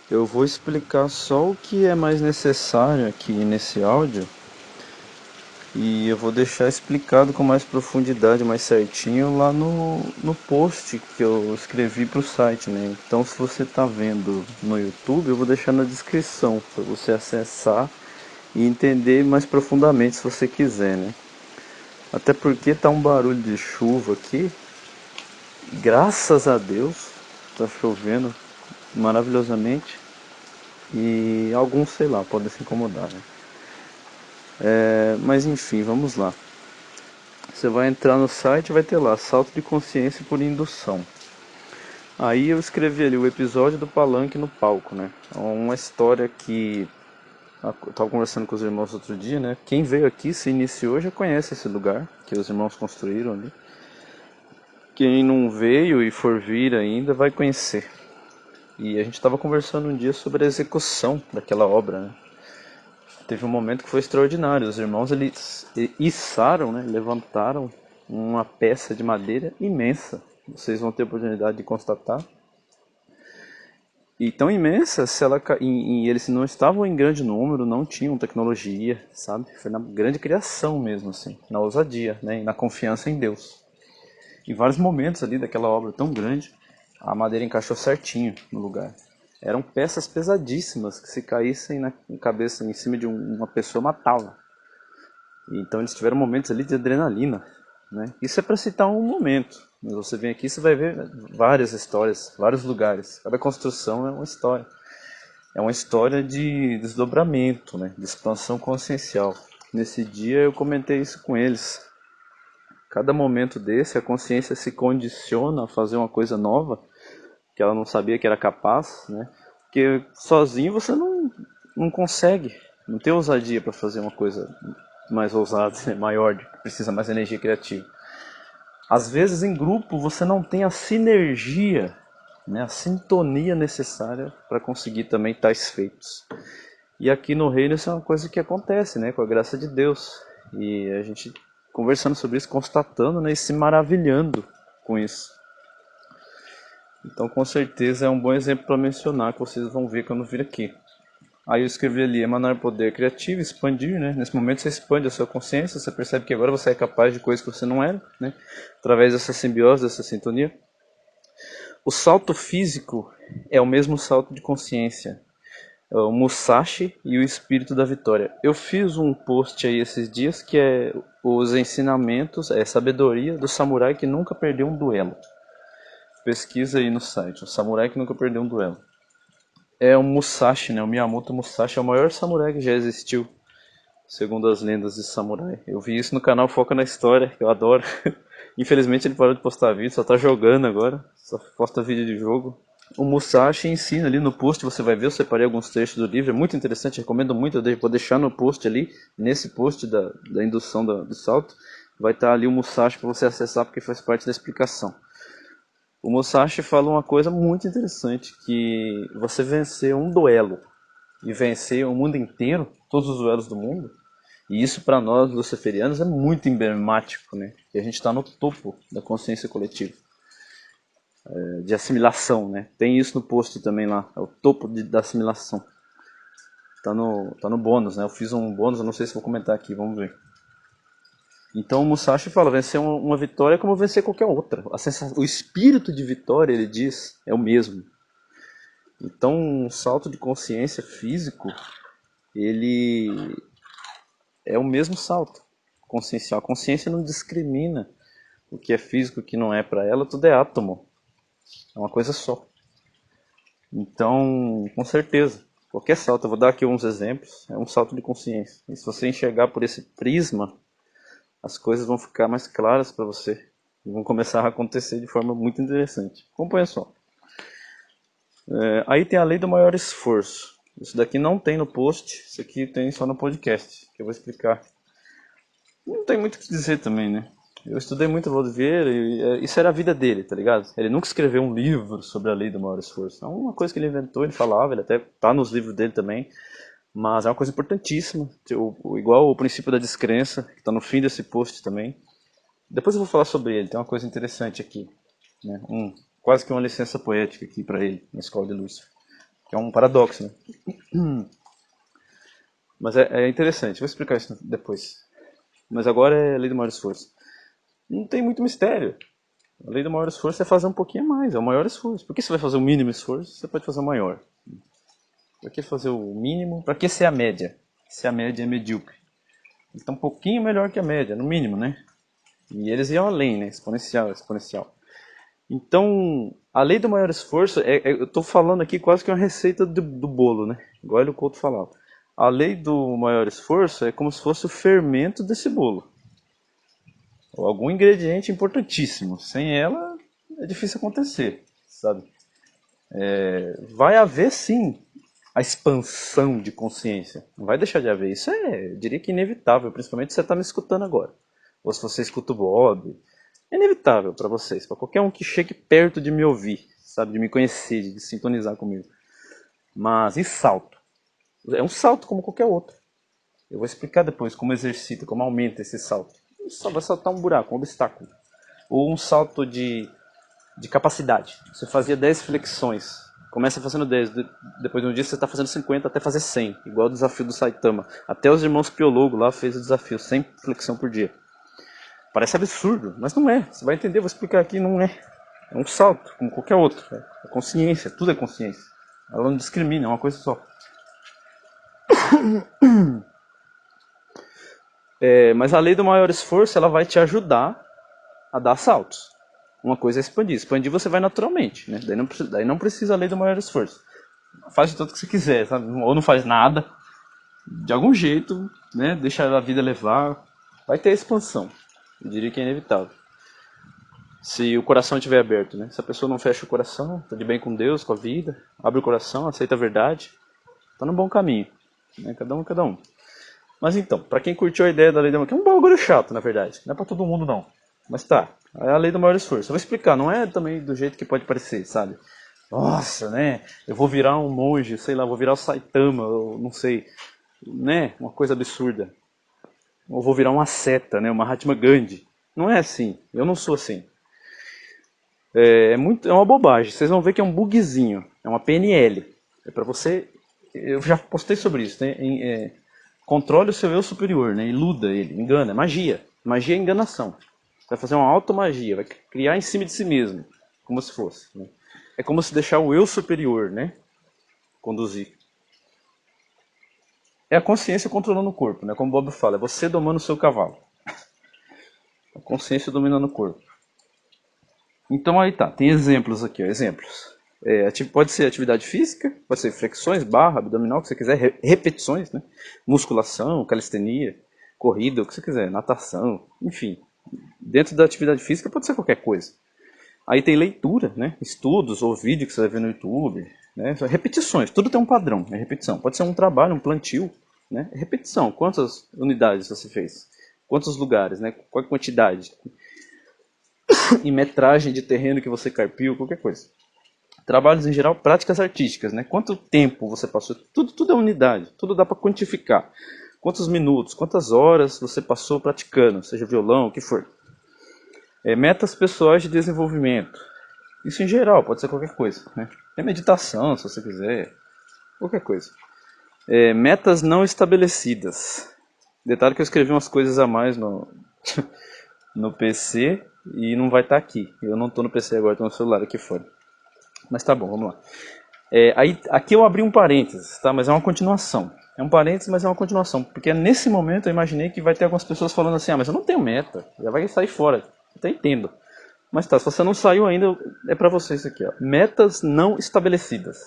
Eu vou explicar só o que é mais necessário aqui nesse áudio e eu vou deixar explicado com mais profundidade, mais certinho lá no post que eu escrevi para o site, né? Então, se você está vendo no YouTube, eu vou deixar na descrição para você acessar e entender mais profundamente se você quiser, né? Até porque tá um barulho de chuva aqui. Graças a Deus, tá chovendo maravilhosamente. E alguns, sei lá, podem se incomodar, né? Mas enfim, vamos lá. Você vai entrar no site e vai ter lá, salto de consciência por indução. Aí eu escrevi ali o episódio do Palanque no palco, né? É uma história que eu tava conversando com os irmãos outro dia, né? Quem veio aqui, se iniciou, já conhece esse lugar que os irmãos construíram ali. Quem não veio e for vir ainda vai conhecer. E a gente estava conversando um dia sobre a execução daquela obra, né? Teve um momento que foi extraordinário. Os irmãos eles içaram, né? Levantaram uma peça de madeira imensa. Vocês vão ter a oportunidade de constatar. E tão imensa, se ela, e eles não estavam em grande número, não tinham tecnologia, sabe? Foi na grande criação mesmo, assim, na ousadia, né? E na confiança em Deus. Em vários momentos ali daquela obra tão grande, a madeira encaixou certinho no lugar. Eram peças pesadíssimas que se caíssem na cabeça em cima de uma pessoa matava. Então eles tiveram momentos ali de adrenalina, né? Isso é para citar um momento. Mas você vem aqui, você vai ver várias histórias, vários lugares. Cada construção é uma história. É uma história de desdobramento, né? De expansão consciencial. Nesse dia eu comentei isso com eles. Cada momento desse, a consciência se condiciona a fazer uma coisa nova que ela não sabia que era capaz, né? Porque sozinho você não consegue, não tem ousadia para fazer uma coisa mais ousada, né? Maior, que precisa mais energia criativa. Às vezes em grupo você não tem a sinergia, né? A sintonia necessária para conseguir também tais feitos. E aqui no reino isso é uma coisa que acontece, né? Com a graça de Deus. E a gente conversando sobre isso, constatando, né? E se maravilhando com isso. Então, com certeza é um bom exemplo para mencionar que vocês vão ver quando vir aqui. Aí eu escrevi ali, emanar poder criativo, expandir, né? Nesse momento você expande a sua consciência, você percebe que agora você é capaz de coisas que você não era, né? Através dessa simbiose, dessa sintonia. O salto físico é o mesmo salto de consciência. É o Musashi e o Espírito da Vitória. Eu fiz um post aí esses dias que é os ensinamentos, é sabedoria do samurai que nunca perdeu um duelo. Pesquisa aí no site, o samurai que nunca perdeu um duelo. É o Musashi, né? O Miyamoto Musashi é o maior samurai que já existiu, segundo as lendas de samurai. Eu vi isso no canal Foca na História, que eu adoro. Infelizmente ele parou de postar vídeo, só tá jogando agora, só posta vídeo de jogo. O Musashi ensina ali no post, você vai ver, eu separei alguns trechos do livro, é muito interessante, recomendo muito, eu vou deixar no post ali, nesse post da indução do salto, vai estar ali o Musashi para você acessar, porque faz parte da explicação. O Musashi fala uma coisa muito interessante, que você vencer um duelo e vencer o mundo inteiro, todos os duelos do mundo, e isso para nós luciferianos é muito emblemático, né? E a gente está no topo da consciência coletiva, de assimilação, né? Tem isso no post também lá, é o topo da assimilação. Tá no bônus, né? Eu fiz um bônus, eu não sei se vou comentar aqui, vamos ver. Então o Musashi fala, vencer uma vitória é como vencer qualquer outra. O espírito de vitória, ele diz, é o mesmo. Então um salto de consciência físico, ele é o mesmo salto consciencial. A consciência não discrimina o que é físico e o que não é para ela, tudo é átomo. É uma coisa só. Então, com certeza, qualquer salto, eu vou dar aqui uns exemplos, é um salto de consciência. E se você enxergar por esse prisma, as coisas vão ficar mais claras para você. E vão começar a acontecer de forma muito interessante. Acompanha só. Aí tem a lei do maior esforço. Isso daqui não tem no post, isso aqui tem só no podcast, que eu vou explicar. Não tem muito o que dizer também, né? Eu estudei muito o Valdevieira e isso era a vida dele, tá ligado? Ele nunca escreveu um livro sobre a lei do maior esforço. É uma coisa que ele inventou, ele falava, ele até tá nos livros dele também. Mas é uma coisa importantíssima, igual o princípio da descrença, que está no fim desse post também. Depois eu vou falar sobre ele, tem uma coisa interessante aqui. Né? Quase que uma licença poética aqui para ele, na Escola de Lúcifer. que é um paradoxo, né? Mas é interessante, vou explicar isso depois. Mas agora é a lei do maior esforço. Não tem muito mistério. A lei do maior esforço é fazer um pouquinho a mais, é o maior esforço. Por que você vai fazer o mínimo esforço? Você pode fazer o maior. Para que fazer o mínimo? Para que ser a média? Se a média é medíocre. Então um pouquinho melhor que a média, no mínimo, né? E eles iam além, né? Exponencial, exponencial. Então, a lei do maior esforço, eu estou falando aqui quase que uma receita do bolo, né? Igual o Couto falava. A lei do maior esforço é como se fosse o fermento desse bolo. Ou algum ingrediente importantíssimo. Sem ela, é difícil acontecer, sabe? Vai haver, sim, a expansão de consciência. Não vai deixar de haver. Isso eu diria que inevitável, principalmente se você está me escutando agora. Ou se você escuta o Bob. É inevitável para vocês, para qualquer um que chegue perto de me ouvir, sabe, de me conhecer, de sintonizar comigo. Mas e salto? É um salto como qualquer outro. Eu vou explicar depois como exercita, como aumenta esse salto. Só vai saltar um buraco, um obstáculo. Ou um salto de capacidade. Você fazia 10 flexões. Começa fazendo 10. Depois de um dia você está fazendo 50 até fazer 100. Igual o desafio do Saitama. Até os irmãos Piologo lá fez o desafio. 100 flexão por dia. Parece absurdo, mas não é. Você vai entender, vou explicar aqui, não é. É um salto, como qualquer outro. É consciência, tudo é consciência. Ela não discrimina, é uma coisa só. Mas a lei do maior esforço, ela vai te ajudar a dar saltos. Uma coisa é expandir. Expandir você vai naturalmente, né? Daí não precisa a lei do maior esforço. Faz de tudo que você quiser, sabe? Ou não faz nada. De algum jeito, né? Deixa a vida levar. Vai ter expansão. Eu diria que é inevitável. Se o coração estiver aberto, né? Se a pessoa não fecha o coração, está de bem com Deus, com a vida, abre o coração, aceita a verdade, está no bom caminho. Né? Cada um, cada um. Mas então, para quem curtiu a ideia da lei do maior esforço, que é um bagulho chato, na verdade. Não é para todo mundo, não. Mas tá, é a lei do maior esforço. Eu vou explicar, não é também do jeito que pode parecer, sabe? Nossa, né? Eu vou virar um monge, sei lá, vou virar o Saitama, ou não sei. Né? Uma coisa absurda. Ou vou virar uma seta, né? Uma Mahatma Gandhi. Não é assim. Eu não sou assim. É uma bobagem. Vocês vão ver que é um bugzinho. É uma PNL. É para você. Eu já postei sobre isso. Né? Controle o seu eu superior, né? Iluda ele, engana. Magia. Magia é enganação. Você vai fazer uma automagia, vai criar em cima de si mesmo, como se fosse. Né? É como se deixar o eu superior, né? Conduzir. É a consciência controlando o corpo, né? Como o Bob fala, é você domando o seu cavalo. A consciência dominando o corpo. Então aí tá, tem exemplos aqui, ó, exemplos. Pode ser atividade física, pode ser flexões, barra, abdominal, o que você quiser, repetições, né? Musculação, calistenia, corrida, o que você quiser, natação, enfim. Dentro da atividade física pode ser qualquer coisa. Aí tem leitura, né? Estudos ou vídeo que você vai ver no YouTube, né? Repetições, tudo tem um padrão, é repetição. Pode ser um trabalho, um plantio, né? É repetição. Quantas unidades você fez? Quantos lugares, né? Qual a quantidade? Em metragem de terreno que você carpiu, qualquer coisa. Trabalhos em geral, práticas artísticas, né? Quanto tempo você passou? Tudo é unidade, tudo dá para quantificar. Quantos minutos, quantas horas você passou praticando, seja violão, o que for. Metas pessoais de desenvolvimento. Isso em geral, pode ser qualquer coisa. Né? Tem meditação, se você quiser. Qualquer coisa. Metas não estabelecidas. Detalhe que eu escrevi umas coisas a mais no, no PC e não vai estar aqui. Eu não estou no PC agora, estou no celular aqui fora. Mas tá bom, vamos lá. Aqui eu abri um parênteses, tá? Mas é uma continuação. É um parênteses, mas é uma continuação. Porque nesse momento eu imaginei que vai ter algumas pessoas falando assim, mas eu não tenho meta, já vai sair fora. Até entendo. Mas tá, se você não saiu ainda, é pra você isso aqui, ó. Metas não estabelecidas.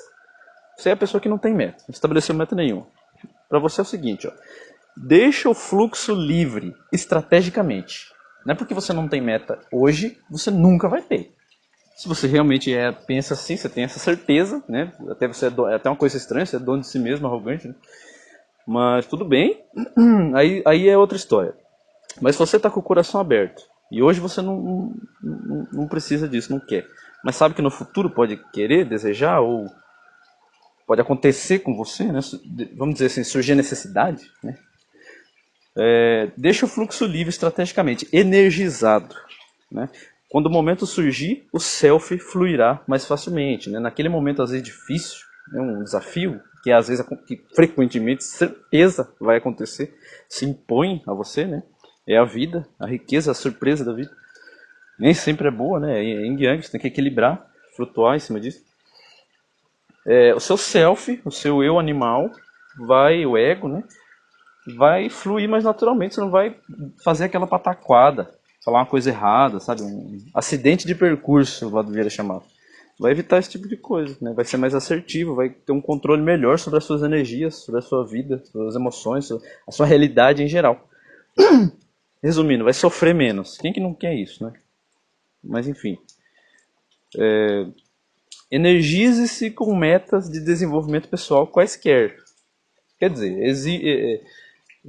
Você é a pessoa que não tem meta, não estabeleceu meta nenhuma. Pra você é o seguinte, ó. Deixa o fluxo livre, estrategicamente. Não é porque você não tem meta hoje, você nunca vai ter. Se você realmente pensa assim, você tem essa certeza, né? Até você é até uma coisa estranha, você é dono de si mesmo, arrogante, né? Mas tudo bem, aí é outra história. Mas se você está com o coração aberto, e hoje você não precisa disso, não quer, mas sabe que no futuro pode querer, desejar, ou pode acontecer com você, né? Vamos dizer assim, surgir a necessidade, né? Deixa o fluxo livre estrategicamente, energizado, né? Quando o momento surgir, o self fluirá mais facilmente, né? Naquele momento às vezes difícil, é um desafio que às vezes, que frequentemente, certeza vai acontecer, se impõe a você, né? É a vida, a riqueza, a surpresa da vida. Nem sempre é boa, né? É yin yang, você tem que equilibrar, flutuar em cima disso. O seu self, o seu eu animal, o ego, né? Vai fluir mais naturalmente, você não vai fazer aquela pataquada, falar uma coisa errada, sabe? Um acidente de percurso, o Vlado Vieira chamava. Vai evitar esse tipo de coisa, né? Vai ser mais assertivo, vai ter um controle melhor sobre as suas energias, sobre a sua vida, sobre as emoções, a sua realidade em geral. Resumindo, vai sofrer menos. Quem que não quer isso, né? Mas enfim. Energize-se com metas de desenvolvimento pessoal quaisquer. Quer dizer,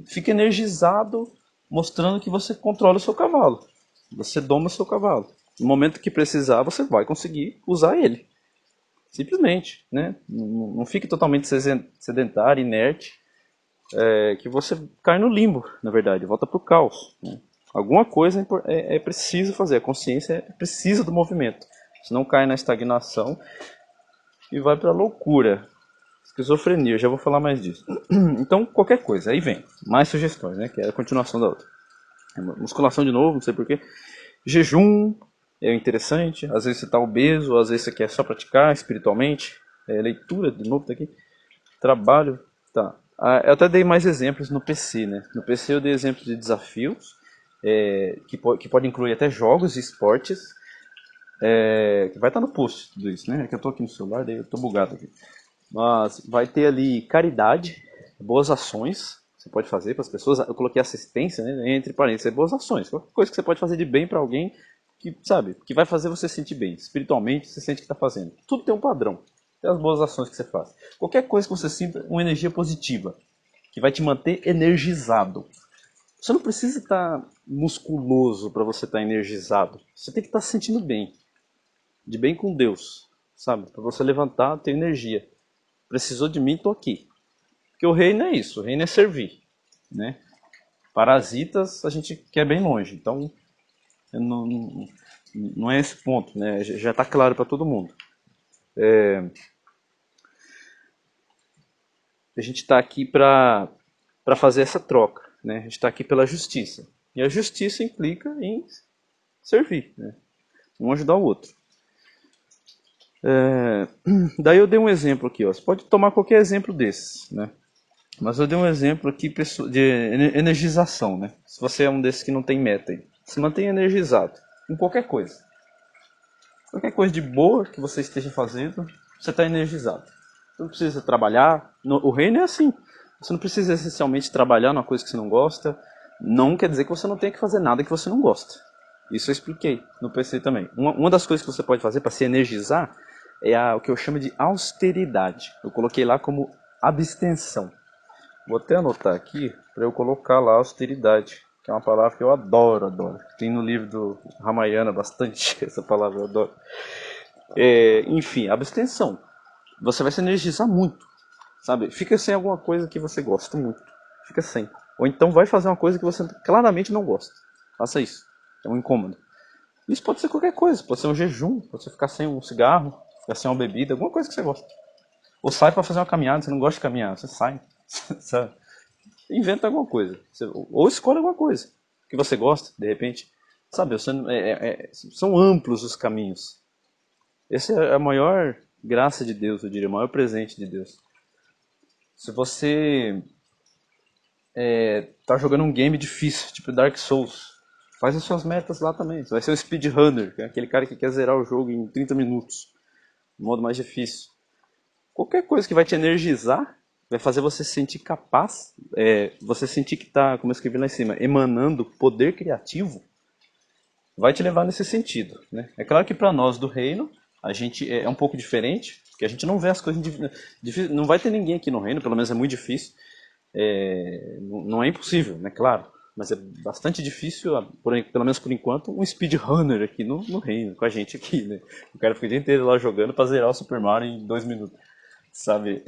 fique energizado mostrando que você controla o seu cavalo. Você doma o seu cavalo. No momento que precisar, você vai conseguir usar ele. Simplesmente, né? Não fique totalmente sedentário, inerte, que você cai no limbo, na verdade, volta para o caos. Né? Alguma coisa é preciso fazer, a consciência precisa do movimento, senão cai na estagnação e vai para a loucura, esquizofrenia, eu já vou falar mais disso. Então, qualquer coisa, aí vem, mais sugestões, né? Que é a continuação da outra. Musculação de novo, não sei porquê. Jejum é interessante, às vezes você está obeso, às vezes você quer só praticar espiritualmente. Leitura, de novo, tá aqui. Trabalho, tá. Eu até dei mais exemplos no PC, né? No PC eu dei exemplos de desafios, que pode incluir até jogos e esportes, que vai estar no post tudo isso, né? É que eu tô aqui no celular, daí eu tô bugado aqui. Mas vai ter ali caridade, boas ações, você pode fazer para as pessoas. Eu coloquei assistência, né? Entre parênteses, boas ações. Qualquer coisa que você pode fazer de bem para alguém que, sabe, que vai fazer você se sentir bem. Espiritualmente, você sente que está fazendo. Tudo tem um padrão. Tem as boas ações que você faz. Qualquer coisa que você sinta uma energia positiva, que vai te manter energizado. Você não precisa estar musculoso para você estar energizado. Você tem que estar se sentindo bem. De bem com Deus, sabe? Para você levantar, ter energia. Precisou de mim, tô aqui. Porque o reino é isso, o reino é servir, né? Parasitas a gente quer bem longe, então não é esse ponto, né? Já está claro para todo mundo. A gente está aqui para fazer essa troca, né? A gente está aqui pela justiça. E a justiça implica em servir, né? Um ajudar o outro. Daí eu dei um exemplo aqui, ó. Você pode tomar qualquer exemplo desses, né? Mas eu dei um exemplo aqui de energização, né? Se você é um desses que não tem meta, se mantenha energizado em qualquer coisa. Qualquer coisa de boa que você esteja fazendo, você está energizado. Você não precisa trabalhar. O reino é assim. Você não precisa essencialmente trabalhar numa coisa que você não gosta. Não quer dizer que você não tenha que fazer nada que você não gosta. Isso eu expliquei no PC também. Uma das coisas que você pode fazer para se energizar é o que eu chamo de austeridade. Eu coloquei lá como abstenção. Vou até anotar aqui para eu colocar lá austeridade, que é uma palavra que eu adoro. Tem no livro do Ramayana bastante essa palavra, eu adoro. Enfim, abstenção. Você vai se energizar muito, sabe? Fica sem alguma coisa que você gosta muito. Fica sem. Ou então vai fazer uma coisa que você claramente não gosta. Faça isso. É um incômodo. Isso pode ser qualquer coisa. Pode ser um jejum, pode ser ficar sem um cigarro, ficar sem uma bebida, alguma coisa que você gosta. Ou sai para fazer uma caminhada, você não gosta de caminhar, você sai. Sabe? Inventa alguma coisa. Ou escolhe alguma coisa que você gosta, de repente. Sabe, são amplos os caminhos. Essa é a maior graça de Deus, eu diria, o maior presente de Deus. Se você tá jogando um game difícil, tipo Dark Souls, faz as suas metas lá também. Você vai ser um speedrunner, que é aquele cara que quer zerar o jogo em 30 minutos, no modo mais difícil. Qualquer coisa que vai te energizar, vai fazer você se sentir capaz, você sentir que está, como eu escrevi lá em cima, emanando poder criativo, vai te levar nesse sentido, né? É claro que para nós do reino, a gente é um pouco diferente, porque a gente não vê as coisas... Não vai ter ninguém aqui no reino, pelo menos é muito difícil. Não é impossível, né? Claro. Mas é bastante difícil, pelo menos por enquanto, um speedrunner aqui no reino, com a gente aqui, né? O cara fica o dia inteiro lá jogando para zerar o Super Mario em 2 minutos. Sabe,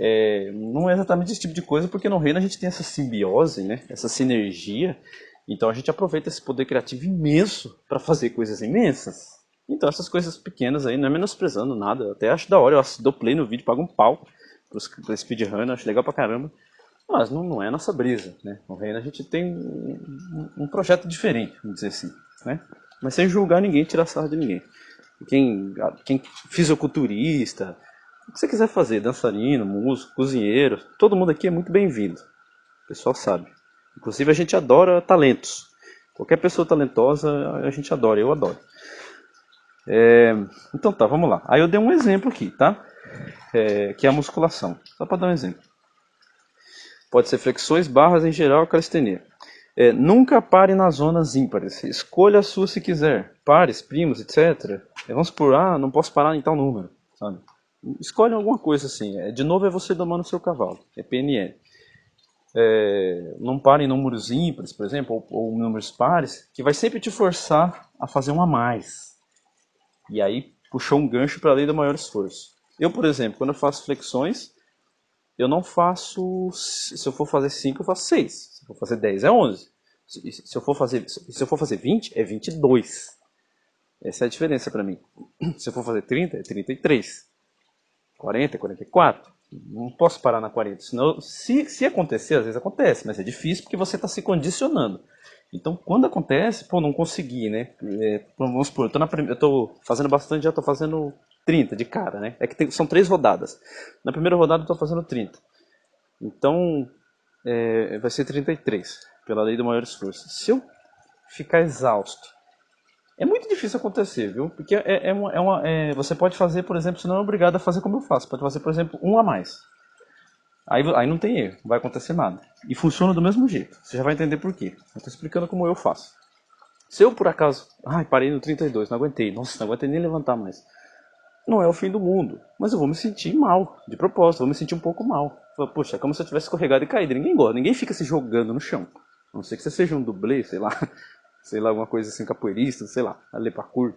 não é exatamente esse tipo de coisa, porque no reino a gente tem essa simbiose, né? Essa sinergia, então a gente aproveita esse poder criativo imenso para fazer coisas imensas. Então essas coisas pequenas aí, não é menosprezando nada, eu até acho da hora, eu dou play no vídeo, pago um pau para speedrun, acho legal pra caramba. Mas não é a nossa brisa, né? No Reino a gente tem um projeto diferente, vamos dizer assim, né? Mas sem julgar ninguém, tirar sarro de ninguém. Quem fisiculturista, o que você quiser fazer, dançarino, músico, cozinheiro, todo mundo aqui é muito bem-vindo. O pessoal sabe. Inclusive a gente adora talentos. Qualquer pessoa talentosa a gente adora, eu adoro. Então tá, vamos lá. Aí eu dei um exemplo aqui, tá? Que é a musculação. Só para dar um exemplo. Pode ser flexões, barras em geral, calistenia. Nunca pare nas zonas ímpares. Escolha a sua se quiser. Pares, primos, etc. Vamos supor, não posso parar em tal número. Sabe? Escolhe alguma coisa assim. De novo é você domando o seu cavalo. É PNL. Não pare em números ímpares, por exemplo, ou números pares, que vai sempre te forçar a fazer um a mais. E aí puxou um gancho para a lei do maior esforço. Eu, por exemplo, quando eu faço flexões, eu não faço, se eu for fazer 5, eu faço 6. Se eu for fazer 10, é 11. Se eu for fazer 20, é 22. Essa é a diferença para mim. Se eu for fazer 30, é 33. 40, é 44. Não posso parar na 40. Senão, se acontecer, às vezes acontece, mas é difícil porque você está se condicionando. Então, quando acontece, não consegui, né? Vamos supor, eu tô fazendo bastante, já tô fazendo 30 de cara, né? São 3 rodadas. Na primeira rodada eu tô fazendo 30. Então, vai ser 33, pela lei do maior esforço. Se eu ficar exausto, é muito difícil acontecer, viu? Porque você pode fazer, por exemplo, você não é obrigado a fazer como eu faço. Pode fazer, por exemplo, um a mais. Aí não tem erro, não vai acontecer nada. E funciona do mesmo jeito. Você já vai entender por quê. Eu estou explicando como eu faço. Se eu, por acaso, parei no 32, não aguentei. Nossa, não aguentei nem levantar mais. Não é o fim do mundo. Mas eu vou me sentir mal, de propósito. Vou me sentir um pouco mal. Poxa, é como se eu tivesse escorregado e caído. Ninguém gosta, ninguém fica se jogando no chão. A não ser que você seja um dublê, sei lá. Sei lá, alguma coisa assim, capoeirista, sei lá, ali parkour.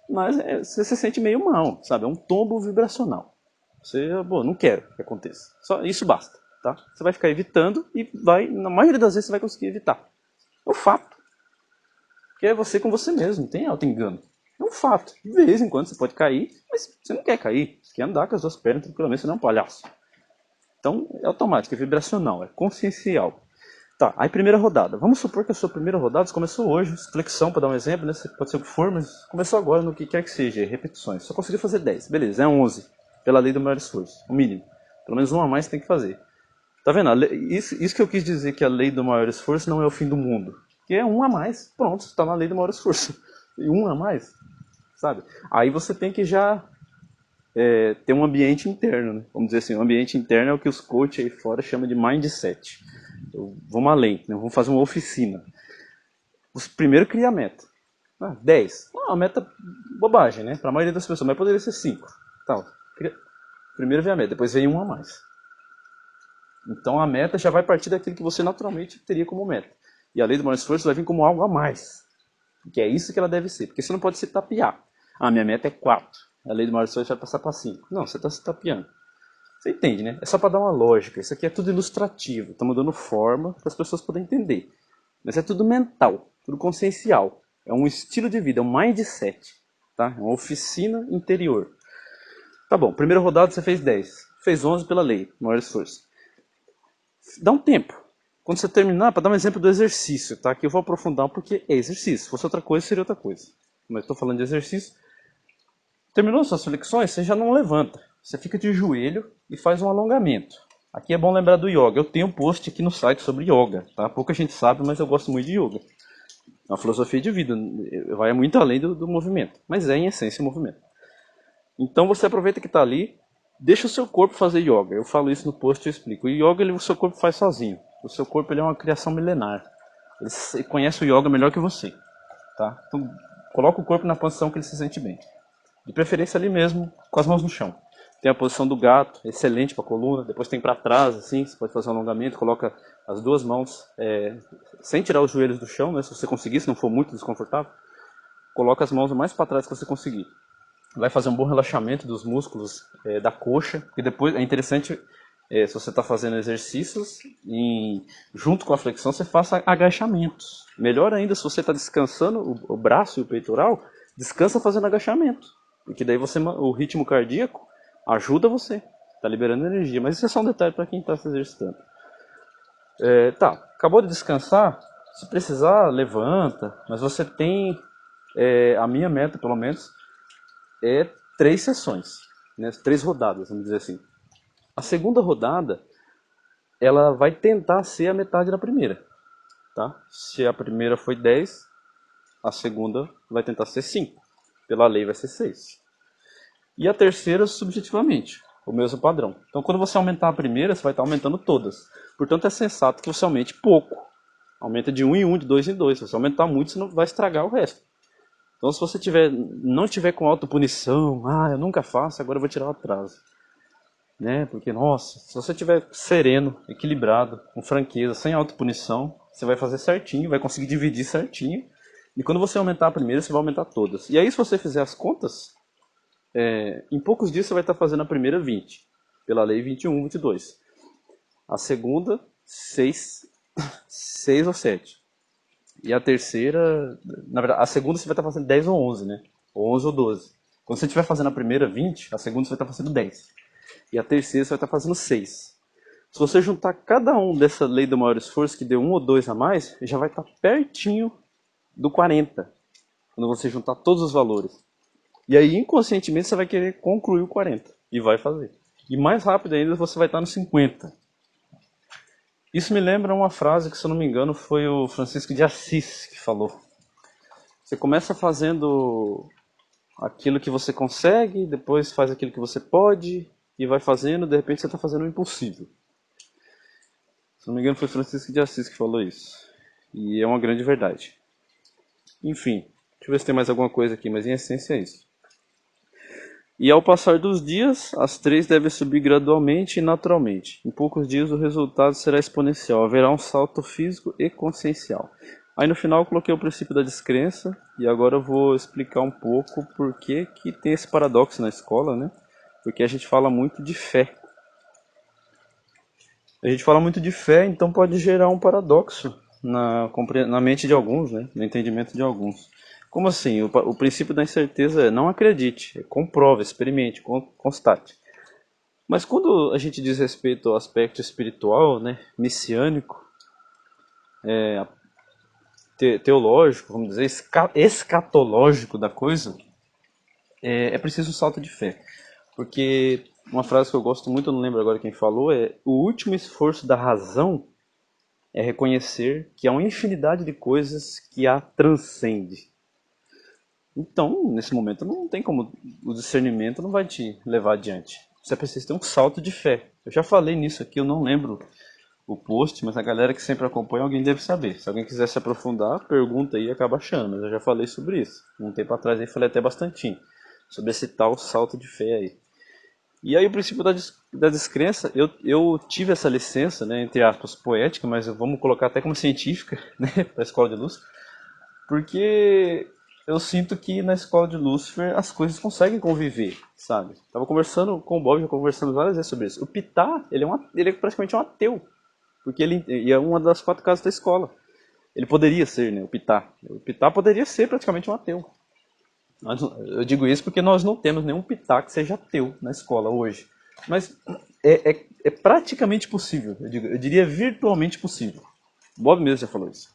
Mas você se sente meio mal, sabe? É um tombo vibracional. Você, não quero que aconteça. Só isso basta, tá? Você vai ficar evitando e na maioria das vezes você vai conseguir evitar. É um fato. Porque é você com você mesmo, não tem auto-engano. É um fato. De vez em quando você pode cair, mas você não quer cair. Você quer andar com as duas pernas tranquilamente, você não é um palhaço. Então é automático, é vibracional, é consciencial. Tá, aí primeira rodada. Vamos supor que a sua primeira rodada começou hoje, flexão para dar um exemplo, né? Pode ser o que for, mas começou agora no que quer que seja, repetições. Só conseguiu fazer 10, beleza, é 11, pela lei do maior esforço, o mínimo. Pelo menos um a mais tem que fazer. Tá vendo? Isso que eu quis dizer que a lei do maior esforço não é o fim do mundo. Que é um a mais, pronto, você está na lei do maior esforço. E um a mais, sabe? Aí você tem que já ter um ambiente interno, né? Vamos dizer assim, o ambiente interno é o que os coaches aí fora chamam de mindset. Vamos além, né? Vamos fazer uma oficina. Primeiro cria a meta. 10. Uma meta bobagem, né? Para a maioria das pessoas, mas poderia ser 5. Então, primeiro vem a meta, depois vem um a mais. Então a meta já vai partir daquilo que você naturalmente teria como meta. E a lei do maior esforço vai vir como algo a mais. Que é isso que ela deve ser. Porque você não pode se tapear. Minha meta é 4. A lei do maior esforço vai passar para 5. Não, você está se tapeando. Você entende, né? É só para dar uma lógica. Isso aqui é tudo ilustrativo. Estamos dando forma para as pessoas poderem entender. Mas é tudo mental, tudo consciencial. É um estilo de vida, é um mindset. Tá? É uma oficina interior. Tá bom, primeira rodada você fez 10. Fez 11 pela lei, maior esforço. Dá um tempo. Quando você terminar, para dar um exemplo do exercício, tá? Que eu vou aprofundar porque é exercício. Se fosse outra coisa, seria outra coisa. Mas estou falando de exercício. Terminou suas flexões, você já não levanta. Você fica de joelho e faz um alongamento. Aqui é bom lembrar do yoga. Eu tenho um post aqui no site sobre yoga, tá? Pouca gente sabe, mas eu gosto muito de yoga. É uma filosofia de vida, vai muito além do movimento, mas é em essência o movimento. Então você aproveita que está ali, deixa o seu corpo fazer yoga. Eu falo isso no post e eu explico. O yoga o seu corpo faz sozinho. O seu corpo ele é uma criação milenar. Ele conhece o yoga melhor que você, tá? Então coloca o corpo na posição que ele se sente bem. De preferência ali mesmo, com as mãos no chão. Tem a posição do gato, excelente para a coluna. Depois tem para trás, assim, você pode fazer um alongamento. Coloca as duas mãos, sem tirar os joelhos do chão, né, se você conseguir, se não for muito desconfortável. Coloca as mãos o mais para trás que você conseguir. Vai fazer um bom relaxamento dos músculos da coxa. E depois é interessante, se você está fazendo exercícios, junto com a flexão, você faça agachamentos. Melhor ainda, se você está descansando o braço e o peitoral, descansa fazendo agachamento. Porque daí o ritmo cardíaco ajuda você. Tá liberando energia, mas isso é só um detalhe para quem está se exercitando. Tá, acabou de descansar, se precisar, levanta, mas você tem, a minha meta pelo menos, é 3 sessões, né? 3 rodadas, vamos dizer assim. A segunda rodada, ela vai tentar ser a metade da primeira, tá? Se a primeira foi 10, a segunda vai tentar ser 5. Pela lei vai ser 6. E a terceira, subjetivamente, o mesmo padrão. Então, quando você aumentar a primeira, você vai estar aumentando todas. Portanto, é sensato que você aumente pouco. Aumenta de 1 em 1, de 2 em 2. Se você aumentar muito, você não vai estragar o resto. Então, se você não tiver com autopunição, eu nunca faço, agora eu vou tirar o atraso. Né? Porque, nossa, se você estiver sereno, equilibrado, com franqueza, sem autopunição, você vai fazer certinho, vai conseguir dividir certinho. E quando você aumentar a primeira, você vai aumentar todas. E aí, se você fizer as contas, em poucos dias você vai estar fazendo a primeira 20, pela lei 21, 22. A segunda, 6 ou 7. E a terceira, na verdade, a segunda você vai estar fazendo 10 ou 11, né? Ou 11 ou 12. Quando você estiver fazendo a primeira 20, a segunda você vai estar fazendo 10. E a terceira você vai estar fazendo 6. Se você juntar cada um dessa lei do maior esforço, que deu 1 ou 2 a mais, já vai estar pertinho do 40. Quando você juntar todos os valores. E aí, inconscientemente, você vai querer concluir o 40. E vai fazer. E mais rápido ainda, você vai estar no 50. Isso me lembra uma frase que, se eu não me engano, foi o Francisco de Assis que falou. Você começa fazendo aquilo que você consegue, depois faz aquilo que você pode, e vai fazendo, de repente você está fazendo o impossível. Se não me engano, foi Francisco de Assis que falou isso. E é uma grande verdade. Enfim, deixa eu ver se tem mais alguma coisa aqui, mas em essência é isso. E ao passar dos dias, as 3 devem subir gradualmente e naturalmente. Em poucos dias o resultado será exponencial, haverá um salto físico e consciencial. Aí no final eu coloquei o princípio da descrença, e agora eu vou explicar um pouco por que tem esse paradoxo na escola, né? Porque a gente fala muito de fé. A gente fala muito de fé, então pode gerar um paradoxo na mente de alguns, né? No entendimento de alguns. Como assim? O princípio da incerteza é não acredite, comprove, experimente, constate. Mas quando a gente diz respeito ao aspecto espiritual, né, messiânico, teológico, vamos dizer, escatológico da coisa, é preciso um salto de fé. Porque uma frase que eu gosto muito, eu não lembro agora quem falou, o último esforço da razão é reconhecer que há uma infinidade de coisas que a transcende. Então, nesse momento, não tem como, o discernimento não vai te levar adiante. Você precisa ter um salto de fé. Eu já falei nisso aqui, eu não lembro o post, mas a galera que sempre acompanha, alguém deve saber. Se alguém quiser se aprofundar, pergunta aí e acaba achando, mas eu já falei sobre isso. Um tempo atrás aí falei até bastantinho, sobre esse tal salto de fé aí. E aí o princípio da descrença, eu tive essa licença, né, entre aspas, poética, mas vamos colocar até como científica, né, para a Escola de Luz, porque eu sinto que na Escola de Lúcifer as coisas conseguem conviver, sabe? Tava conversando com o Bob, já conversamos várias vezes sobre isso. O Pitá, ele é praticamente um ateu, porque ele é uma das 4 casas da escola. Ele poderia ser, né, o Pitá. O Pitá poderia ser praticamente um ateu. Eu digo isso porque nós não temos nenhum Pitá que seja ateu na escola hoje. Mas é praticamente possível, eu diria virtualmente possível. O Bob mesmo já falou isso.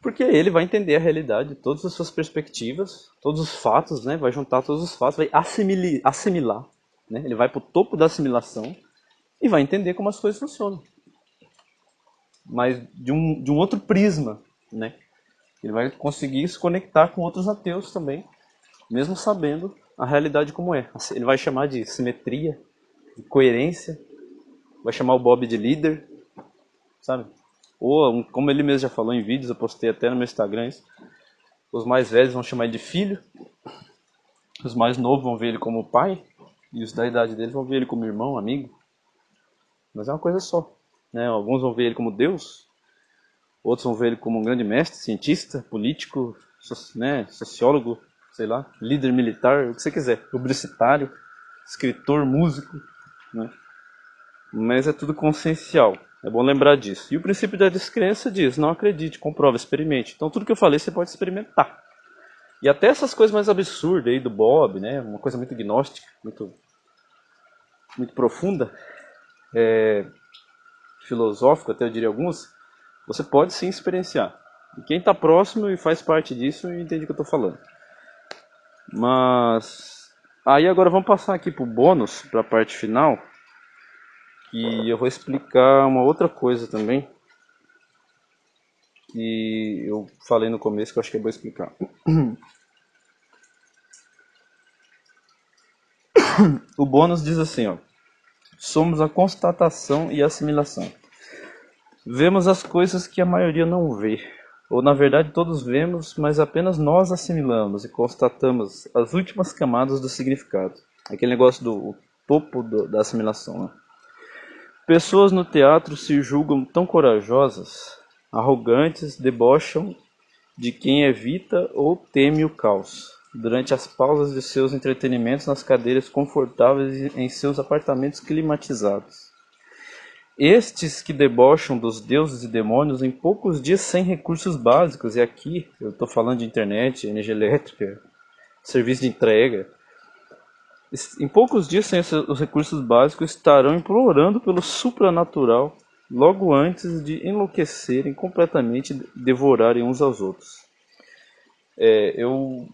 Porque ele vai entender a realidade, todas as suas perspectivas, todos os fatos, né? Vai juntar todos os fatos, vai assimilar, né? Ele vai para o topo da assimilação e vai entender como as coisas funcionam. Mas de um outro prisma, né? Ele vai conseguir se conectar com outros ateus também, mesmo sabendo a realidade como é. Ele vai chamar de simetria, de coerência, vai chamar o Bob de líder, sabe? Ou, como ele mesmo já falou em vídeos, eu postei até no meu Instagram isso, os mais velhos vão chamar ele de filho, os mais novos vão ver ele como pai, e os da idade dele vão ver ele como irmão, amigo. Mas é uma coisa só, né? Alguns vão ver ele como Deus, outros vão ver ele como um grande mestre, cientista, político, né? Sociólogo, sei lá, líder militar, o que você quiser, publicitário, escritor, músico, né? Mas é tudo consciencial. É bom lembrar disso. E o princípio da descrença diz, não acredite, comprove, experimente. Então tudo que eu falei você pode experimentar. E até essas coisas mais absurdas aí do Bob, né? Uma coisa muito gnóstica, muito muito profunda, filosófico, até eu diria alguns, você pode sim experienciar. E quem está próximo e faz parte disso entende o que eu estou falando. Mas aí agora vamos passar aqui para o bônus, para a parte final, que eu vou explicar uma outra coisa também, que eu falei no começo que eu acho que é bom explicar. O bônus diz assim, ó: somos a constatação e a assimilação. Vemos as coisas que a maioria não vê. Ou na verdade todos vemos, mas apenas nós assimilamos e constatamos as últimas camadas do significado. Aquele negócio do topo da assimilação, né? Pessoas no teatro se julgam tão corajosas, arrogantes, debocham de quem evita ou teme o caos, durante as pausas de seus entretenimentos nas cadeiras confortáveis em seus apartamentos climatizados. Estes que debocham dos deuses e demônios em poucos dias sem recursos básicos, e aqui eu estou falando de internet, energia elétrica, serviço de entrega, em poucos dias sem os recursos básicos estarão implorando pelo supranatural logo antes de enlouquecerem completamente e devorarem uns aos outros. Eu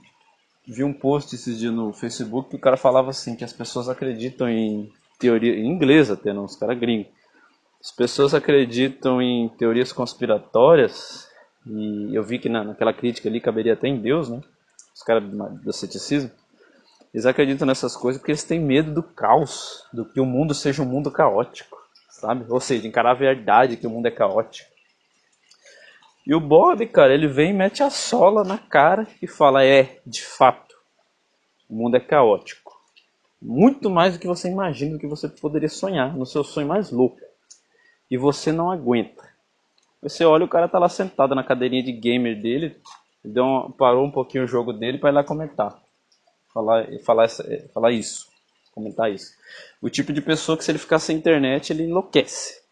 vi um post esses dias no Facebook que o cara falava assim, que as pessoas acreditam em teoria, em inglês até, não, os caras gringos. As pessoas acreditam em teorias conspiratórias, e eu vi que naquela crítica ali caberia até em Deus, né? Os caras do ceticismo. Eles acreditam nessas coisas porque eles têm medo do caos, do que o mundo seja um mundo caótico, sabe? Ou seja, encarar a verdade que o mundo é caótico. E o Bob, cara, ele vem e mete a sola na cara e fala, de fato, o mundo é caótico. Muito mais do que você imagina, do que você poderia sonhar, no seu sonho mais louco. E você não aguenta. Você olha, o cara tá lá sentado na cadeirinha de gamer dele, parou um pouquinho o jogo dele para ir lá comentar. Falar isso, comentar isso. O tipo de pessoa que se ele ficar sem internet, ele enlouquece.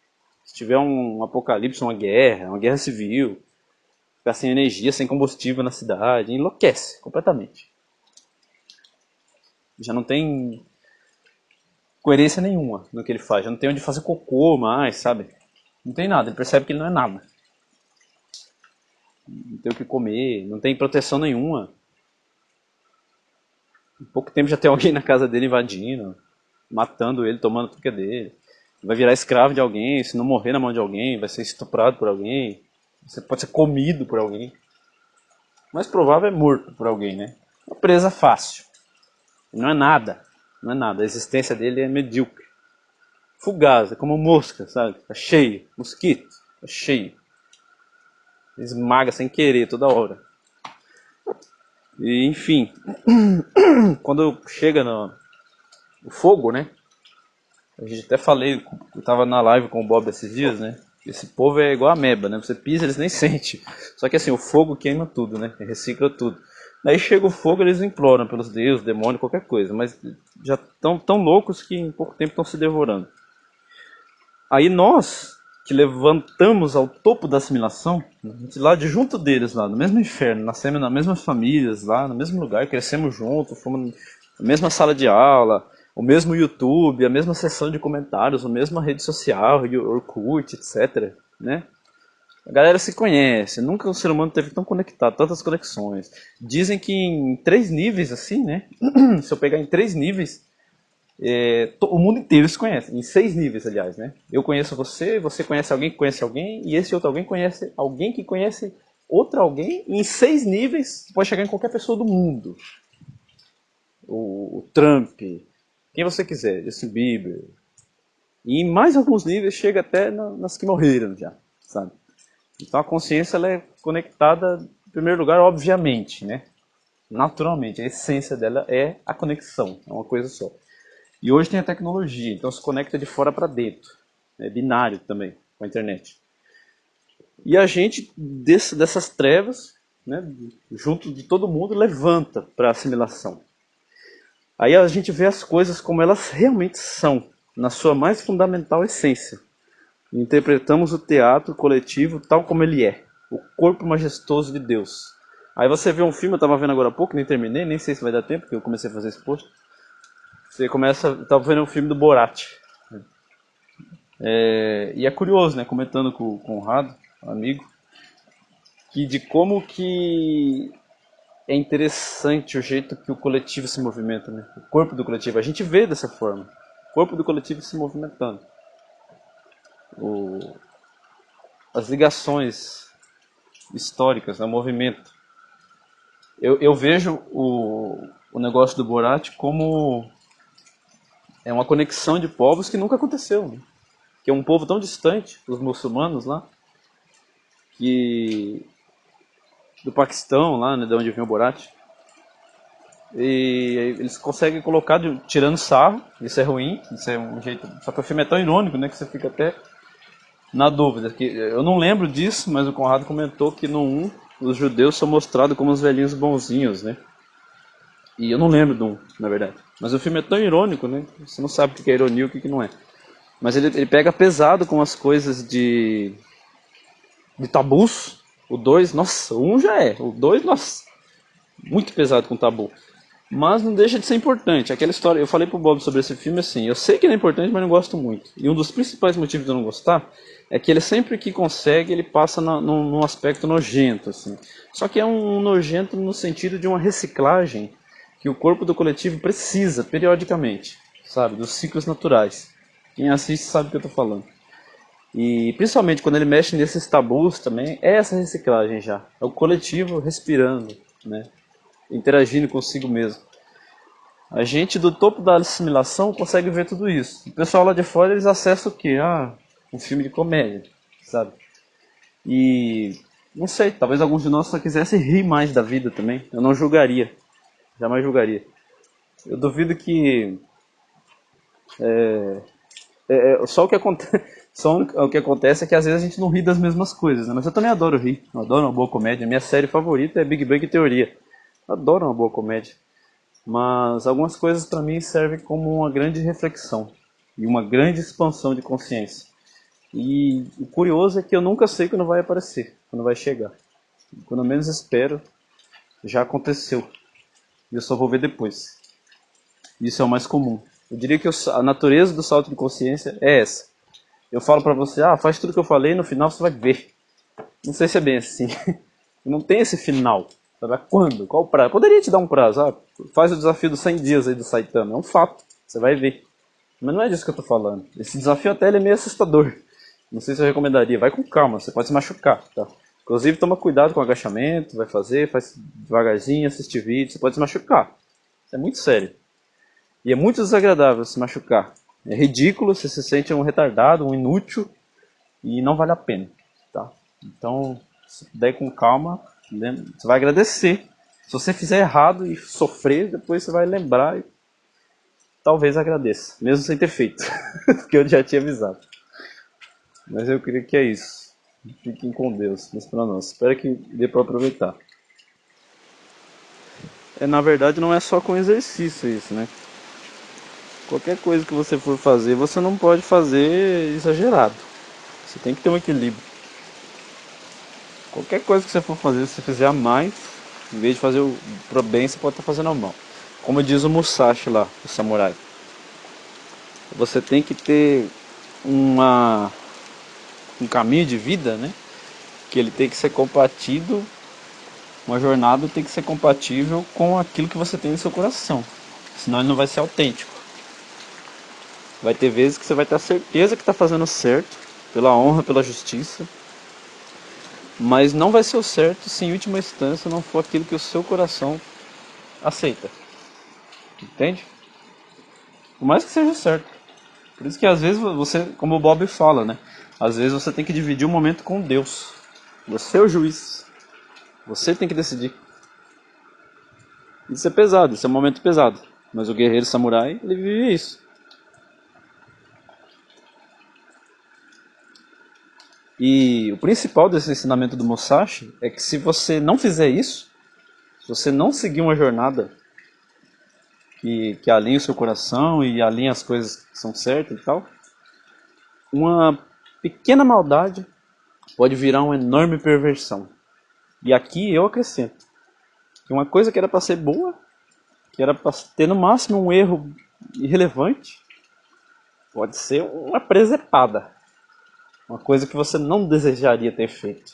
Se tiver um apocalipse, uma guerra civil, ficar sem energia, sem combustível na cidade, enlouquece completamente. Já não tem coerência nenhuma no que ele faz, já não tem onde fazer cocô mais, sabe? Não tem nada, ele percebe que ele não é nada. Não tem o que comer, não tem proteção nenhuma. Em pouco tempo já tem alguém na casa dele invadindo, matando ele, tomando tudo que é dele. Vai virar escravo de alguém, se não morrer na mão de alguém, vai ser estuprado por alguém. Você pode ser comido por alguém. O mais provável é morto por alguém, né? Uma presa fácil. Não é nada. Não é nada. A existência dele é medíocre. Fugaz, é como mosca, sabe? Tá cheio. Mosquito, tá cheio. Esmaga sem querer toda hora. E, enfim, quando chega no fogo, né? A gente até falei, eu tava na live com o Bob esses dias, né? Esse povo é igual a ameba, né? Você pisa, eles nem sentem. Só que assim, o fogo queima tudo, né? Recicla tudo. Daí chega o fogo, eles imploram pelos deuses, demônios, qualquer coisa. Mas já estão tão loucos que em pouco tempo estão se devorando. Aí nós, que levantamos ao topo da assimilação, lá de junto deles, lá no mesmo inferno, nascemos nas mesmas famílias, lá no mesmo lugar, crescemos juntos, fomos na mesma sala de aula, o mesmo YouTube, a mesma sessão de comentários, a mesma rede social, Orkut, etc. Né? A galera se conhece, nunca o ser humano teve tão conectado, tantas conexões. Dizem que em 3 níveis, assim, né? Se eu pegar em 3 níveis, o mundo inteiro se conhece, em 6 níveis, aliás, né? Eu conheço você, você conhece alguém que conhece alguém, e esse outro alguém conhece alguém que conhece outro alguém, e em 6 níveis pode chegar em qualquer pessoa do mundo. O Trump, quem você quiser, Justin Bieber. E em mais alguns níveis chega até nas que morreram já, sabe? Então a consciência ela é conectada, em primeiro lugar, obviamente, né? Naturalmente, a essência dela é a conexão, é uma coisa só. E hoje tem a tecnologia, então se conecta de fora para dentro. É binário também, com a internet. E a gente, dessas trevas, né, junto de todo mundo, levanta para a assimilação. Aí a gente vê as coisas como elas realmente são, na sua mais fundamental essência. E interpretamos o teatro coletivo tal como ele é, o corpo majestoso de Deus. Aí você vê um filme, eu estava vendo agora há pouco, nem terminei, nem sei se vai dar tempo, porque eu comecei a fazer esse post. Você começa, tá vendo o filme do Borat. E é curioso, né, comentando com o Conrado, um amigo, que de como que é interessante o jeito que o coletivo se movimenta, né? O corpo do coletivo, a gente vê dessa forma. O corpo do coletivo se movimentando. As ligações históricas, né, o movimento. Eu vejo o negócio do Borat como uma conexão de povos que nunca aconteceu, né? Que é um povo tão distante, os muçulmanos lá, que do Paquistão, lá, né, de onde vem o Borat. E eles conseguem colocar tirando sarro, isso é ruim, isso é um jeito. Só que o filme é tão irônico, né, que você fica até na dúvida. Que eu não lembro disso, mas o Conrado comentou que no 1 os judeus são mostrados como os velhinhos bonzinhos, né? E eu não lembro do 1, na verdade. Mas o filme é tão irônico, né? Você não sabe o que é ironia e o que não é. Mas ele pega pesado com as coisas de tabus. O 2, nossa, o 1 já é. O 2, nossa, muito pesado com tabu. Mas não deixa de ser importante. Aquela história, eu falei pro Bob sobre esse filme assim, eu sei que ele é importante, mas não gosto muito. E um dos principais motivos de eu não gostar é que ele sempre que consegue, ele passa num aspecto nojento, assim. Só que é um nojento no sentido de uma reciclagem que o corpo do coletivo precisa periodicamente, sabe, dos ciclos naturais. Quem assiste sabe o que eu tô falando. E principalmente quando ele mexe nesses tabus também, é essa reciclagem já. É o coletivo respirando, né? Interagindo consigo mesmo. A gente do topo da assimilação consegue ver tudo isso. O pessoal lá de fora, eles acessam o quê? Um filme de comédia, sabe? E não sei, talvez alguns de nós só quisessem rir mais da vida também. Eu não julgaria, jamais julgaria. Eu duvido que só o que acontece, só o que acontece é que às vezes a gente não ri das mesmas coisas, né? Mas eu também adoro rir, eu adoro uma boa comédia. Minha série favorita é Big Bang Teoria. Eu adoro uma boa comédia. Mas algumas coisas para mim servem como uma grande reflexão e uma grande expansão de consciência. E o curioso é que eu nunca sei quando vai aparecer, quando vai chegar. Quando eu menos espero, já aconteceu. E eu só vou ver depois. Isso é o mais comum. Eu diria que a natureza do salto de consciência é essa. Eu falo pra você, faz tudo que eu falei, no final você vai ver. Não sei se é bem assim. Não tem esse final. Sabe quando? Qual o prazo? Poderia te dar um prazo. Faz o desafio dos 100 dias aí do Saitama. É um fato. Você vai ver. Mas não é disso que eu tô falando. Esse desafio até ele é meio assustador. Não sei se eu recomendaria. Vai com calma, você pode se machucar, tá? Inclusive toma cuidado com o agachamento, faz devagarzinho, assiste vídeo, você pode se machucar. Isso é muito sério. E é muito desagradável se machucar. É ridículo, você se sente um retardado, um inútil, e não vale a pena, tá? Então, se puder ir com calma, você vai agradecer. Se você fizer errado e sofrer, depois você vai lembrar e talvez agradeça, mesmo sem ter feito, porque eu já tinha avisado. Mas eu creio que é isso. Fiquem com Deus, mas para nós. Espero que dê para aproveitar. Na verdade, não é só com exercício isso, né? Qualquer coisa que você for fazer, você não pode fazer exagerado. Você tem que ter um equilíbrio. Qualquer coisa que você for fazer, se você fizer a mais, em vez de fazer pro bem, você pode estar fazendo a mal. Como diz o Musashi lá, o samurai. Você tem que ter um caminho de vida, né? Que ele tem que ser compatível, uma jornada tem que ser compatível com aquilo que você tem no seu coração. Senão ele não vai ser autêntico. Vai ter vezes que você vai ter a certeza que está fazendo certo, pela honra, pela justiça. Mas não vai ser o certo se em última instância não for aquilo que o seu coração aceita. Entende? Por mais que seja certo. Por isso que às vezes você, como o Bob fala, né? Às vezes você tem que dividir um momento com Deus. Você é o juiz. Você tem que decidir. Isso é pesado, isso é um momento pesado. Mas o guerreiro samurai, ele vive isso. E o principal desse ensinamento do Musashi é que se você não fizer isso, se você não seguir uma jornada que alinha o seu coração e alinha as coisas que são certas e tal, uma pequena maldade pode virar uma enorme perversão. E aqui eu acrescento que uma coisa que era para ser boa, que era para ter no máximo um erro irrelevante, pode ser uma presepada. Uma coisa que você não desejaria ter feito.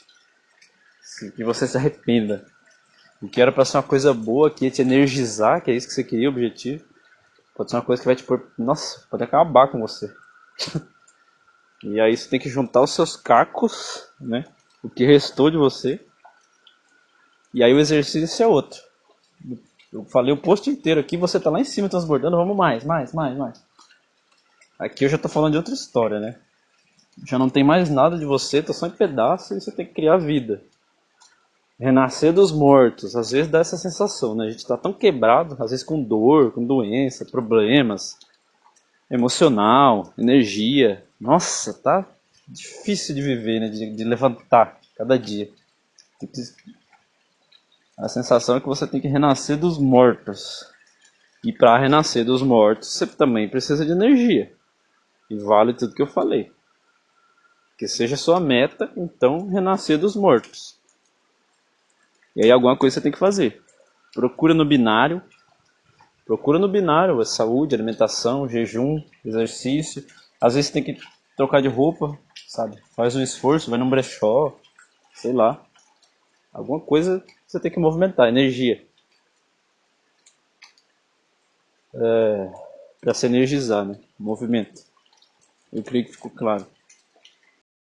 Que você se arrependa. O que era pra ser uma coisa boa, que ia te energizar, que é isso que você queria, o objetivo. Pode ser uma coisa que vai te pôr. Nossa, pode acabar com você. E aí você tem que juntar os seus cacos, né? O que restou de você. E aí o exercício é outro. Eu falei o post inteiro aqui, você tá lá em cima transbordando, vamos mais. Aqui eu já tô falando de outra história, né? Já não tem mais nada de você, tá só em pedaço e você tem que criar vida. Renascer dos mortos, às vezes dá essa sensação, né? A gente tá tão quebrado, às vezes com dor, com doença, problemas, emocional, energia. Nossa, tá difícil de viver, né? De levantar cada dia. A sensação é que você tem que renascer dos mortos. E para renascer dos mortos, você também precisa de energia. E vale tudo que eu falei. Que seja sua meta, então, renascer dos mortos. E aí alguma coisa você tem que fazer. Procura no binário. Procura no binário, saúde, alimentação, jejum, exercício. Às vezes tem que trocar de roupa, sabe? Faz um esforço, vai num brechó, sei lá. Alguma coisa você tem que movimentar, energia. Para se energizar, né? Movimento. Eu creio que ficou claro.